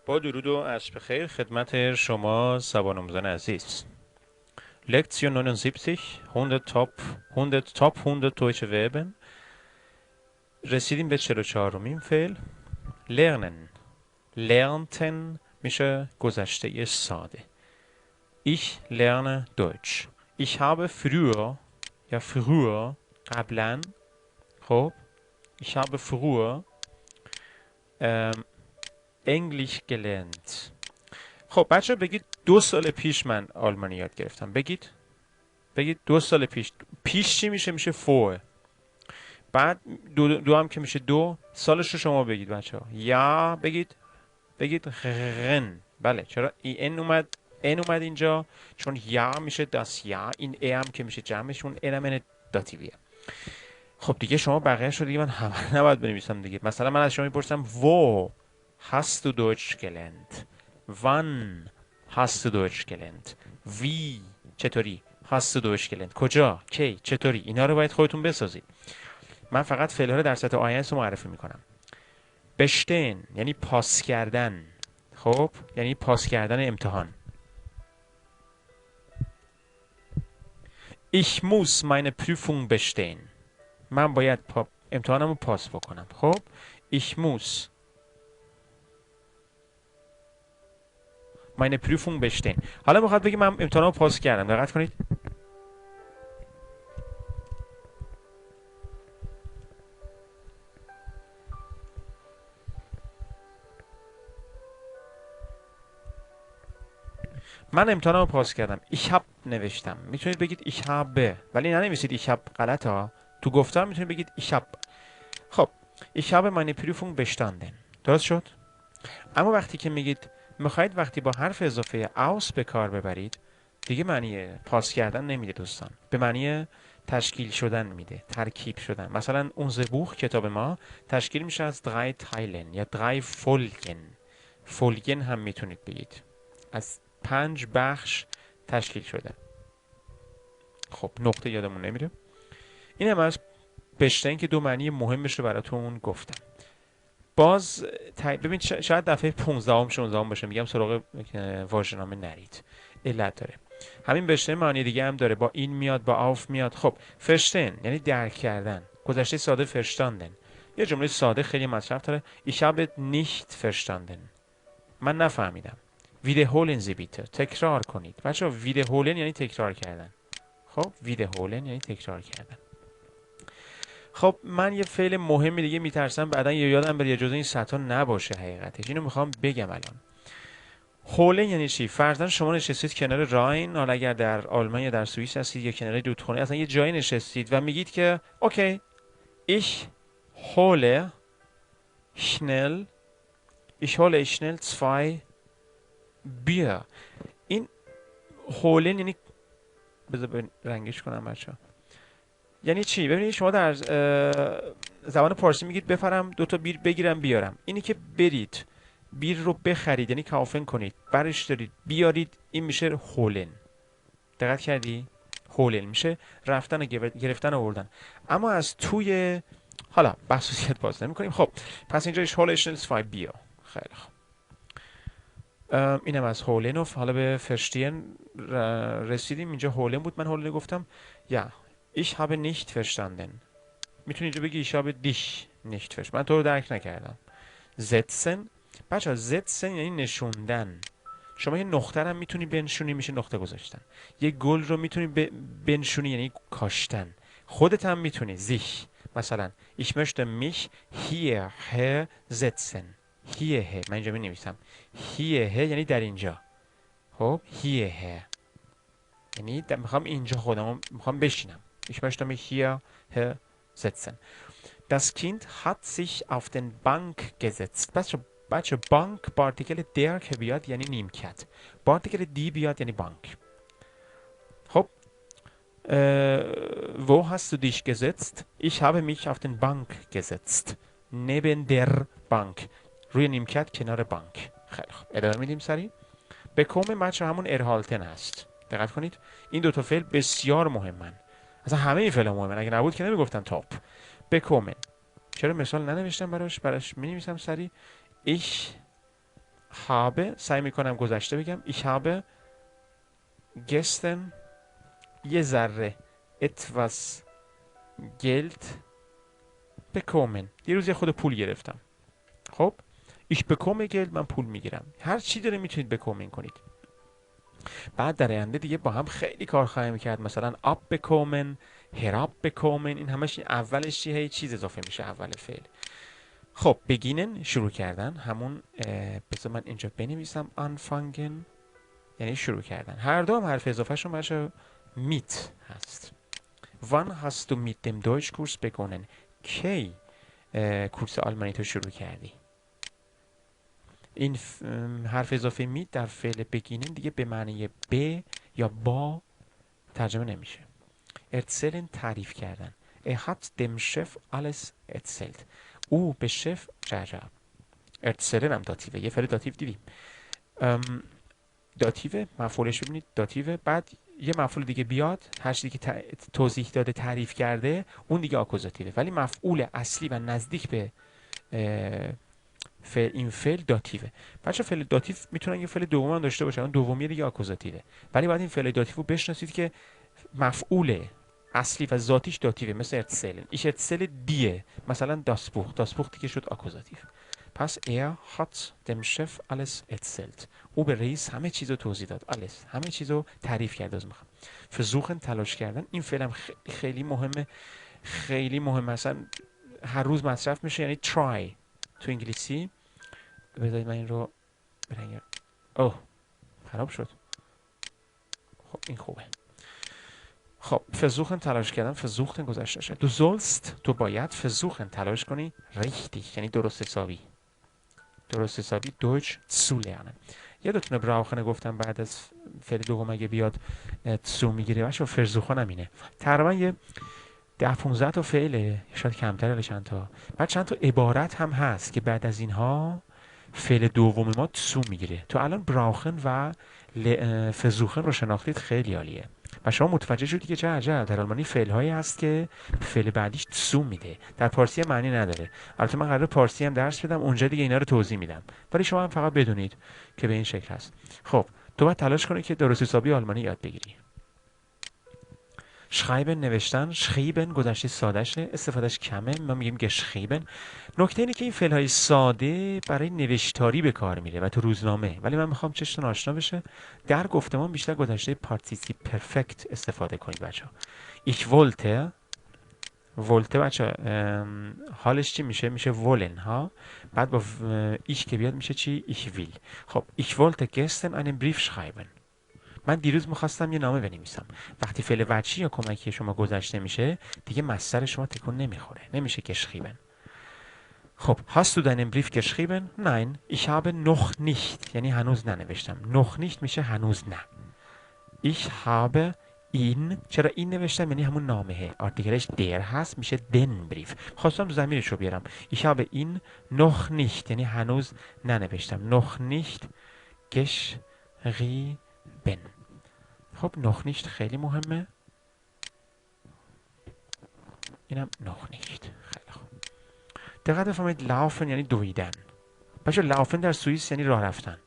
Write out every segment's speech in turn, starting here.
با درود و عصر بخیر خدمت شما سوار آموزان عزیز. Lektion 79 100 Top 100 Deutsche Verben. رسیدیم به 44مین فعل. Lernen. Lernten میشه گذشته ساده. Ich lerne Deutsch. Ich habe früher قبلا. خب ich habe früher Englisch gelernt. خب بچه بگید 2 سال پیش من آلمانی یاد گرفتم. بگید 2 سال پیش چی میشه؟ میشه فور. بعد دو هم که میشه 2 سالش رو شما بگید بچه ها. یا بگید غن. بله چرا این اومد اینجا؟ چون یا میشه داس یا، این ای هم که میشه جمعشون این داتیویه. خب دیگه شما بقیه شو دیگه من همه نباید بنویسم دیگه. مثلا من از شما میپرسم wo hast du Deutsch gelernt? wann hast du Deutsch gelernt? wie چطوری hast du Deutsch gelernt؟ کجا؟ کی؟ چطوری؟ اینا رو باید خودتون بسازید. من فقط فعل‌ها رو در سطح آینس رو معرفی میکنم. bestehen یعنی پاس کردن. خب یعنی پاس کردن امتحان. ich muss meine Prüfung bestehen. من باید امتحانم رو پاس بکنم. خب ich muss meine Prüfung bestehen. حالا میخواد بگی من امتحانم رو پاس کردم. دقت کنید. من امتحانم رو پاس کردم. ich hab نوشتم. میتونید بگید ich habe، ولی ننویسید ich hab، غلطه ها. تو گفتار میتونید بگید ich hab. خب ich habe meine Prüfung bestanden. درست شد؟ اما وقتی که میگید میخواید وقتی با حرف اضافه aus به کار ببرید، دیگه معنی پاس کردن نمیده دوستان، به معنی تشکیل شدن میده، ترکیب شدن. مثلا unser Buch کتاب ما تشکیل میشه از 3 Teilen یا 3 Folgen. Folgen هم میتونید بگید. از 5 بخش تشکیل شده. خب نقطه یادمون نمیره. این هم از بشتن که 2 معنی مهمش رو براتون گفتم. باز ببین شاید دفعه 15 16 باشه میگم سراغ واژه‌نامه نرید، علت داره. همین بشتن معنی دیگه هم داره، با این میاد، با آف میاد. خب فرشتن یعنی درک کردن، گذشته ساده فرشتاندن. یه جمله ساده خیلی مصرف داره. Ich habe nicht verstanden. من نفهمیدم. wiederholen Sie bitte. تکرار کنید. بچه‌ها wiederholen یعنی تکرار کردن. خب wiederholen یعنی تکرار کردن. خب من یه فعل مهمی دیگه میترسم بعدا یادم بره یه جزء این سطح نباشه حقیقتش. اینو میخوام بگم الان. هولن یعنی چی؟ فرضاً شما نشستید کنار راین، حالا اگر در آلمان یا در سوئیس هستید یا کنار رودخانه، اصلا یه جایی نشستید و میگید که اوکی ich hole schnell 2 Bier. این هولن یعنی بذار رنگش کنم بچه‌ها. یعنی چی؟ ببینید شما در زبان پارسی میگید بفرم 2 تا بیر بگیرم بیارم. اینی که برید بیر رو بخرید یعنی کافن کنید، برش دارید بیارید، این میشه هولن. دقت کردی؟ هولن میشه رفتن و گرفتن و آوردن. اما از توی حالا بحثیت باز نمی‌کنیم. خب پس اینجا هولشنل 2 بیا. خیلی خوب. اینم از هولنوف. حالا به فرشتین رسیدیم. اینجا هولن بود، من هولن گفتم. یا Ich habe nicht verstanden. میتونی اینجا بگی Ich habe dich nicht verstanden. من تو رو درک نکردم. setzen. بچه setzen یعنی نشوندن. شما یه نقطه هم میتونی بنشونی، میشه نقطه گذاشتن. یه گل رو میتونی بنشونی یعنی کاشتن. خودت هم میتونی sich. مثلا Ich möchte mich hierher setzen. hierher. من اینجا می نویسم. hierher یعنی در اینجا. خب hierher یعنی میخوام اینجا خودم میخوام بشینم. Ich möchte mich hier setzen. Das Kind hat sich auf den Bank gesetzt. بچه بانک با ارتیکل der که بیاد یعنی نیمکت، با ارتیکل دی بیاد یعنی بانک. خب wo hast du dich gesetzt? Ich habe mich auf den Bank gesetzt. neben der Bank. روی نیمکت کنار بانک. خیلی خوب ادامه میدیم سریع. بکومه بچه همون ارهالتن هست. دقت کنید این 2 تا فعل بسیار مهمن. اصلا همه این فعل مهمن، اگه نبود که نمیگفتم تاپ. بکومن. چرا مثال ننوشتم براش می نویسم سریع. Ich habe سعی میکنم گذشته بگم. ich habe gestern یه ذره etwas Geld bekommen. دیروز یه خود پول گرفتم. خب ich bekomme Geld، من پول میگیرم. هر چی داره میتونید bekommen کنید. بعد در آینده دیگه با هم خیلی کار خواهیم کرد. مثلا ab bekommen، herab bekommen، این همش اولش چیه؟ چیز اضافه میشه اول فعل. خب beginnen شروع کردن، همون بذار من اینجا بنویسم anfangen یعنی شروع کردن. هر دو هم حرف اضافه شون بچه mit هست. wann hast du mit dem Deutschkurs begonnen؟ کی کورس آلمانی تو شروع کردی؟ این حرف اضافه می در فعل بگینن دیگه به معنی به یا با ترجمه نمیشه. erzählen تعریف کردن. hat dem Chef alles erzählt. او به شف جعجب. erzählen هم داتیوه، یه فعل داتیو دیدیم. داتیوه مفعولش ببینید داتیوه، بعد یه مفعول دیگه بیاد هر چیزی که توضیح داده تعریف کرده اون دیگه آکوزاتیوه، ولی مفعول اصلی و نزدیک به فعل این فعل داتیوه. بچه فعل داتیو میتونن یه فعل دوم هم داشته باشن، اون دومی دیگه آکوزاتیوه، ولی باید این فعل داتیو رو بشناسید که مفعول اصلی و ذاتیش داتیوه، مثل ارتسلن. ایش ارتسل دیه، مثلا داسبوخ دیگه شد آکوزاتیو. پس hat dem Chef alles erzählt. او به رئیس همه چیزو توضیح داد. alles همه چیزو تعریف کرد. از میخوام versuchen تلاش کردن. این فعل هم خیلی خیلی مهمه، خیلی مهمه، مثلا هر روز مصرف میشه، یعنی try تو انگلیسی. بذارید من این رو برنگرم. اوه خراب شد. خب این خوبه. خب versuchen تلاش کردن، versuchen گذشته شد. du sollst تو باید versuchen تلاش کنی richtig یعنی درست حسابی، درست حسابی Deutsch zu lernen. یه دوتونه brauchen گفتم بعد از فعل دوم اگه بیاد zu میگیره باشه. versuchen هم اینه. تقریبا یه 10-15 تا فعله، شاید کمتر ولی چند تا. بعد چند تا عبارت هم هست که بعد از اینها فعل دوم ما تو میگیره. تو الان براوخن و فزوخن رو شناختید، خیلی عالیه و شما متوجه شدید که چه عجب در آلمانی فعل هایی هست که فعل بعدیش تو میده. در پارسی هم معنی نداره. البته من قراره پارسی هم درس بدم، اونجا دیگه اینا رو توضیح میدم، ولی شما هم فقط بدونید که به این شکل هست. خب تو باید تلاش کنی که درست حسابی آلمانی یاد بگیری. schreiben نوشتن، schreiben گذشته سادهشه، استفادهش کمه، ما میگیم geschrieben. نکته اینه که این فعل های ساده برای نوشتاری به کار میره و تو روزنامه، ولی من میخوام چشتون آشنا بشه. در گفتمان بیشتر گذشته پارتیسیپ پرفکت استفاده کنید بچه‌ها. ich wollte بچه حالش چی میشه؟ میشه wollen ها. بعد با ich که بیاد میشه چی؟ ich will. خب ich wollte gestern einen Brief schreiben. من دیروز میخواستم یه نامه بنویسم. وقتی فعل وجهی یا کمکی شما گذشته میشه دیگه مصدر شما تکون نمیخوره، نمیشه geschrieben. خب hast du deinen Brief geschrieben؟ nein ich habe noch nicht یعنی هنوز ننوشتم. noch nicht میشه هنوز نه. ich habe ihn، چرا این نوشتم؟ یعنی همون نامه آرتیکلش der هست، میشه den Brief. خواستم ضمیرش رو بیارم. ich habe ihn noch nicht یعنی هنوز ننوشتم. noch nicht geschrieben. خب noch nicht خیلی مهمه. اینم noch nicht. خیلی خوب. دقت بفرمایید laufen یعنی دویدن. بچه laufen در سوئیس یعنی راه رفتن.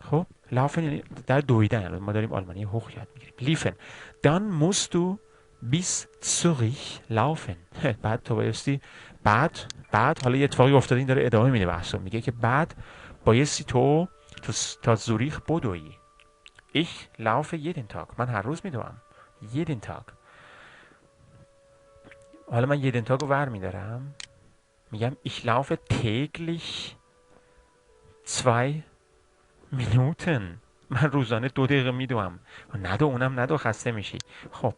خب laufen یعنی در دویدن. ما داریم آلمانی هوخ یاد میگیریم. liefen. dann musst du bis Zürich laufen. بعد تو بایستی بعد حالا یه اتفاقی افتاده، این داره ادامه میده بحثو، میگه که بعد بایستی تو تا زوریخ بدوی. Ich laufe jeden Tag. من هر روز میدوام. jeden Tag. حالا من jeden Tag رو ور میدارم، میگم ich laufe täglich 2 Minuten. من روزانه 2 دقیقه میدوام. ندو اونم ندو، خسته میشی. خب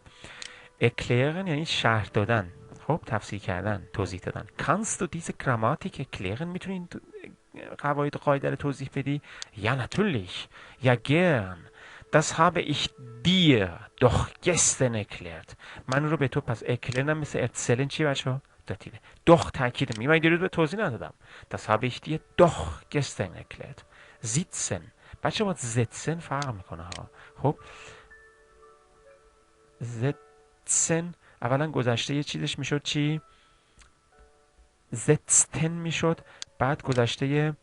erklären یعنی شرح دادن، خب تفسیر کردن، توضیح دادن. kannst du diese Grammatik erklären؟ میتونی قواعد و قاعده رو توضیح بدی؟ ja natürlich. ja gern. Das habe ich dir doch gestern erklärt. من رو به تو پس erklären هم مثل erzählen چی بچه؟ داتیوه. doch تاکید میگم من دیروز به توضیح ندادم. Das habe ich dir doch gestern erklärt. sitzen بچه با sitzen فرق میکنه ها. خب sitzen اولا گذشته یه چیزش میشد چی؟ setzten میشد، بعد گذشته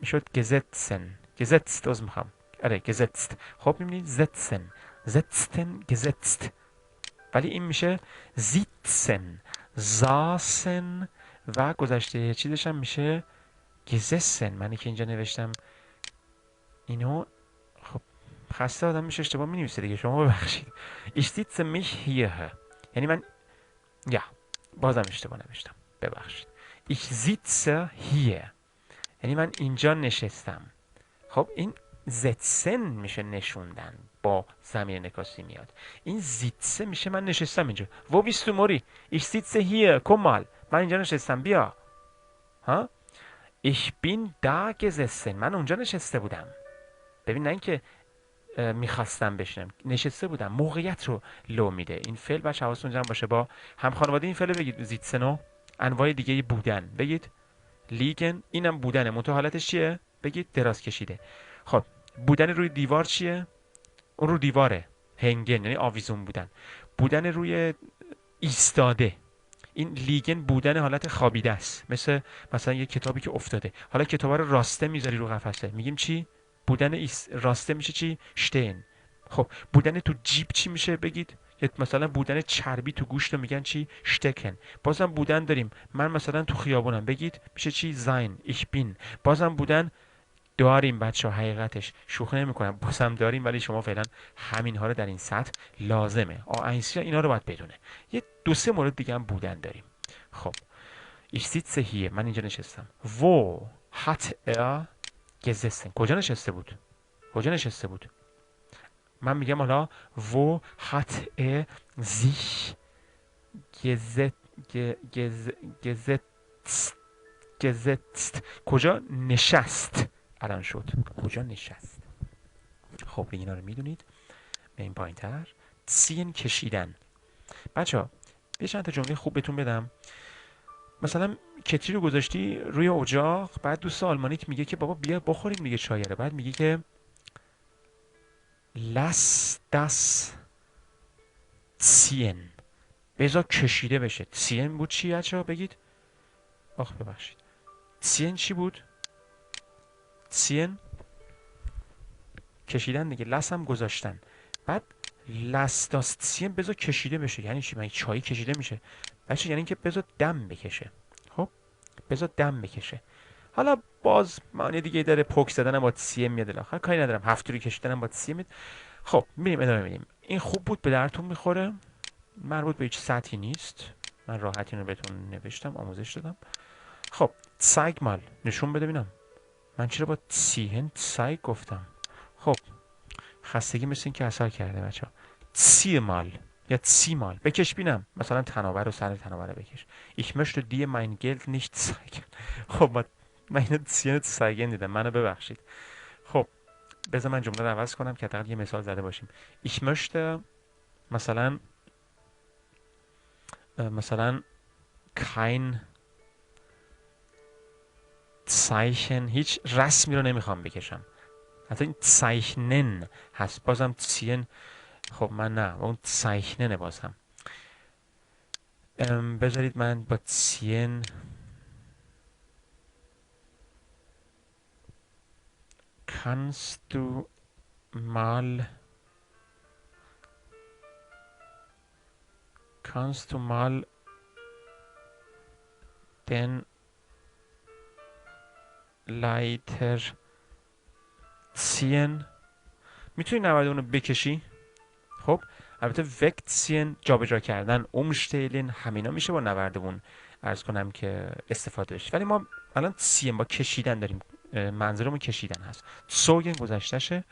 میشد gesetzen gesetzt از میخوام آره gesetzt. خب میبینید setzen setzten gesetzt، ولی این میشه sitzen saßen و گذشته چیزش هم میشه gesessen. منی که اینجا نوشتم اینو خب خسته آدم میشه اشتباه مینویسه دیگه، شما ببخشید. ich sitze mich hier، یعنی من یا بازم اشتباه نوشتم ببخشید. ich sitze hier یعنی من اینجا نشستم. خب این زتسن میشه نشوندن، با ضمیر نکاسی میاد. این زیتسه میشه من نشستم اینجا. wo bist du موری؟ ich sitze hier komm mal، من اینجا نشستم بیا. ها ich bin da gesessen، من اونجا نشسته بودم. ببین نه اینکه میخواستم بشینم، نشسته بودم. موقعیت رو لو میده. این فعل بچه حواستون جمع باشه. با هم خانواده این فعل بگید زیتسنو. انواع دیگه بودن بگید لیگن، اینم بودنه منتها حالتش چیه؟ بگید دراز کشیده. خب بودن روی دیوار چیه؟ اون رو دیواره. هنگن یعنی آویزون بودن. بودن روی ایستاده، این لیگن بودن حالت خوابیده است. مثلا یه کتابی که افتاده، حالا کتاب رو راسته میذاری رو قفسه، میگیم چی؟ بودن راسته میشه چی؟ شتین. خب بودن تو جیب چی میشه بگید؟ مثلا بودن چربی تو گوشت رو میگن چی؟ شتکن. بازم بودن داریم. من مثلا تو خیابونم بگید میشه چی؟ زاین ich bin. بازم بودن داریم بچه ها، حقیقتش شوخی نمی کنم بازم داریم، ولی شما فعلا همین ها رو در این سطح لازمه. آینسیا اینا رو باید بدونه. یه دو سه مورد دیگه هم بودن داریم. خب ich sitze hier، من اینجا نشستم. wo hat er gesessen، کجا نشسته بود؟ کجا نشسته بود؟ من میگم حالا wo hat er sich gesetzt gesetzt، کجا نشست الان شد، کجا نشست. خب اینا رو میدونید. بریم پایین تر. ziehen کشیدن. بچه ها یه چند تا جمله خوب بهتون بدم. مثلا کتری رو گذاشتی روی اجاق، بعد دوست آلمانیت میگه که بابا بیا بخوریم دیگه چای رو، بعد میگه که lass das ziehen، بذار کشیده بشه. ziehen بود چی بچه ها بگید؟ آخ ببخشید ziehen چی بود؟ ziehen کشیدن دیگه، لس هم گذاشتن. بعد لاستاستسین بذار کشیده بشه یعنی چی؟ مگه چای کشیده میشه بچه؟ یعنی اینکه بذار دم بکشه. خب بذار دم بکشه. حالا باز معنی دیگه داره، پوک زدنم با سی میاد آخر، کاری ندارم، هفتوری کشیدنم با سی میاد. خب میریم ادامه میدیم. این خوب بود، به درتون میخوره، مربوط به هیچ سطحی نیست. من راحت اینو بهتون نوشتم، آموزش دادم. خب zeig mal، نشون بده ببینم. من چرا با ziehen zeig گفتم؟ خب خستگی مثل این که اثر کرده بچه ها. zieh mal یا zieh mal، بکش بینم. مثلا تنابه رو، سر تنابه رو بکش. ich möchte dir mein Geld nicht zeigen. خب من اینو ziehen zeigen دیدم، منو ببخشید. خب بذار من جمله رو عوض کنم که حداقل یه مثال زده باشیم. ich möchte مثلا kein Zeichen، هیچ رسمی رو نمیخوام بکشم. حتی این zeichnen هست، بازم ziehen. خب من نه، اون zeichnen باز هم. بذارید من با ziehen kannst du mal den Leiter ziehen. میتونی نورد اونو بکشی. خب البته wegziehen جابجا کردن، umstellen همینا میشه با نوردون عرض کنم که استفاده بشه، ولی ما الان ziehen با کشیدن داریم، منظورمون کشیدن هست. zogen گذشتهشه.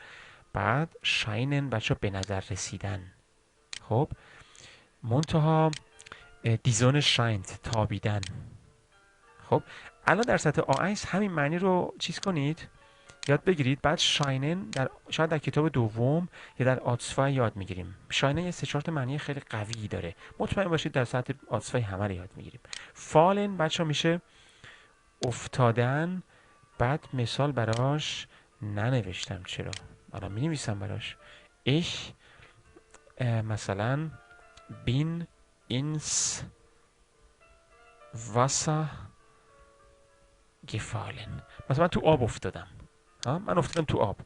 بعد scheinen بچه به نظر رسیدن. خب منتها دیزون scheint تابیدن. خب الان در سطح A1 همین معنی رو چیز کنید، یاد بگیرید. بعد شاینن شاید در کتاب دوم یا در آتسفای یاد میگیریم. شاینن یه 3-4 معنی خیلی قوی داره، مطمئن باشید در سطح آتسفای همه رو یاد میگیریم. فالن بچه میشه افتادن. بعد مثال براش ننوشتم، چرا؟ الان می نویسم براش. ich مثلا bin ins Wasser gefallen. مثلا من تو آب افتادم. من افتادم تو آب.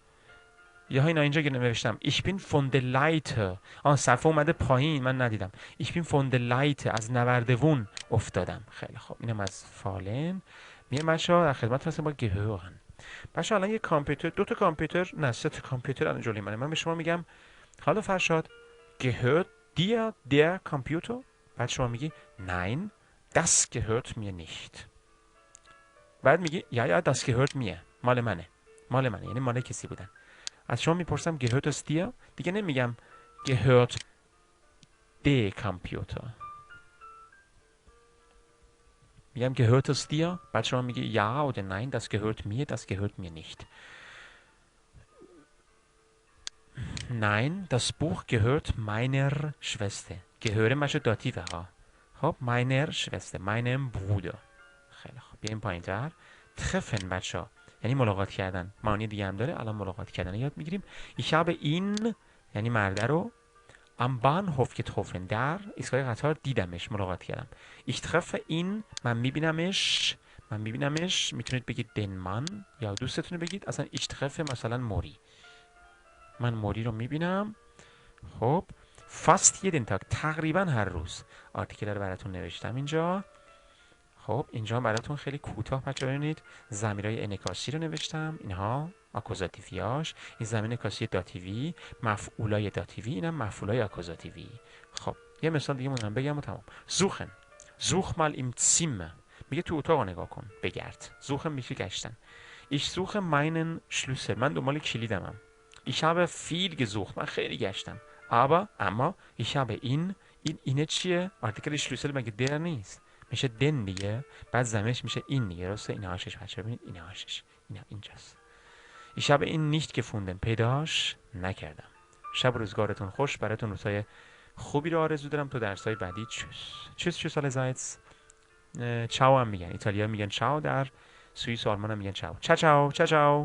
یا اینا اینجا که نوشتم ich bin von der Leiter. صفحه اومده پایین من ندیدم. ich bin von der Leiter از نوردوون افتادم. خیلی خوب اینم از فالن. میگم بچه‌ها در خدمت هستم با gehören. بچه‌ها الان یه کامپیوتر دو تا کامپیوتر نه سه تا کامپیوتر الان جلوی منه. من به شما میگم حالا فرشاد gehört dir der Computer؟ بعد شما میگی nein das gehört mir nicht. بعد میگی ja das gehört mir. مال منه یعنی مال کسی بودن. از شما میپرسم gehört es dir؟ دیگه نمیگم gehört der Computer. میگم gehört es dir؟ بعد شما میگی ja oder nein das gehört mir, das gehört mir nicht. Nein, das Buch gehört meiner Schwester. gehören باشه داتیوه ها. خب meiner Schwester, meinem Bruder. خیلی خوب بیایم پایین تر. treffen بچه ها یعنی ملاقات کردن. معنی دیگه هم داره. الان ملاقات کردن یاد میگیریم. ich habe ihn یعنی مرده رو am Bahnhof getroffen. در ایستگاه قطار دیدمش ملاقات کردم. ich treffe ihn من میبینمش میتونید بگید den Mann یا دوستتون بگید اصلا ich treffe مثلا موری. من موری رو میبینم. خب fast jeden Tag تقریبا هر روز. آرتیکل رو براتون نوشتم اینجا. خب اینجا براتون خیلی کوتاه بچه ببینید ضمیرهای انعکاسی رو نوشتم. اینها آکوزاتیویاش. این ضمیر انعکاسی داتیوی، مفعولای داتیوی، اینم مفعولای آکوزاتیوی. خب یه مثال دیگه مونم بگم و تمام. suchen such mal im Zimmer میگه تو اتاق نگاه کن بگرد. suchen میشه گشتن. ich suche meinen Schlüssel من دنبال کلیدمم. ich habe viel gesucht من خیلی گشتم. اما ich habe ihn اینه چیه؟ آرتیکل شلوسل مگه در نیست؟ میشه دن دیگه. بعد زمینش میشه این دیگه. راسته این هاشش بچه ببینید این هاشش اینا اینجاست. ich habe ihn nicht gefunden پیداش نکردم. شب روزگارتون خوش. براتون روزهای خوبی رو آرزو دارم. تو درسای بعدی چوس allerseits. چاو هم میگن. ایتالیا میگن چاو. در سوئیس و آلمان هم میگن چاو. چاو